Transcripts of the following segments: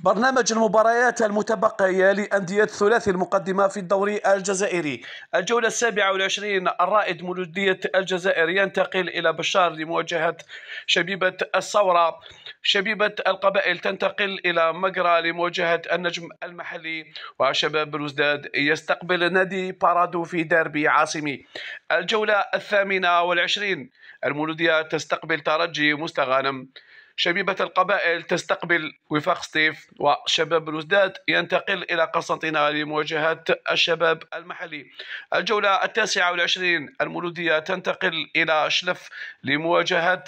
برنامج المباريات المتبقية لأندية الثلاثي المقدمة في الدوري الجزائري. الجولة 27، الرائد مولودية الجزائر ينتقل إلى بشار لمواجهة شبيبة الثورة. شبيبة القبائل تنتقل إلى مقرى لمواجهة النجم المحلي. وشباب بلوزداد يستقبل نادي بارادو في ديربي عاصمي. الجولة 28، المولودية تستقبل ترجي مستغانم. شبيبة القبائل تستقبل وفاق سطيف. وشباب بلوزداد ينتقل إلى قسنطينة لمواجهة الشباب المحلي. الجولة 29، المولودية تنتقل إلى شلف لمواجهة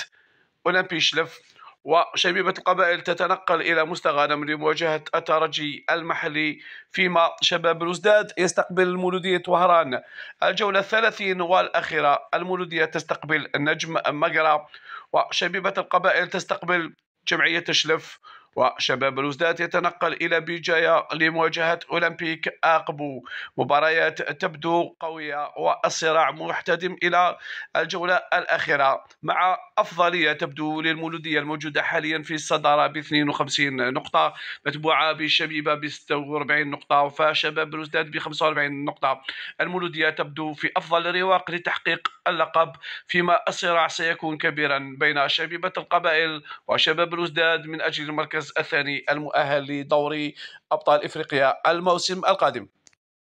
أولمبي شلف. وشبيبة القبائل تتنقل إلى مستغانم لمواجهة الترجي المحلي، فيما شباب بلوزداد يستقبل المولودية وهران. الجولة 30 والأخيرة، المولودية تستقبل النجم مقرة. وشبيبة القبائل تستقبل جمعية شلف. وشباب بلوزداد يتنقل إلى بجاية لمواجهة أولمبيك أقبو. مباريات تبدو قوية والصراع محتدم إلى الجولة الأخيرة، مع أفضلية تبدو للمولودية الموجودة حاليا في الصدارة ب 52 نقطة، متبوعة بالشبيبة ب 46 نقطة، فشباب بلوزداد ب 45 نقطة. المولودية تبدو في أفضل رواق لتحقيق اللقب، فيما الصراع سيكون كبيرا بين شبيبة القبائل وشباب بلوزداد من أجل المركز الثاني المؤهل لدوري أبطال إفريقيا الموسم القادم.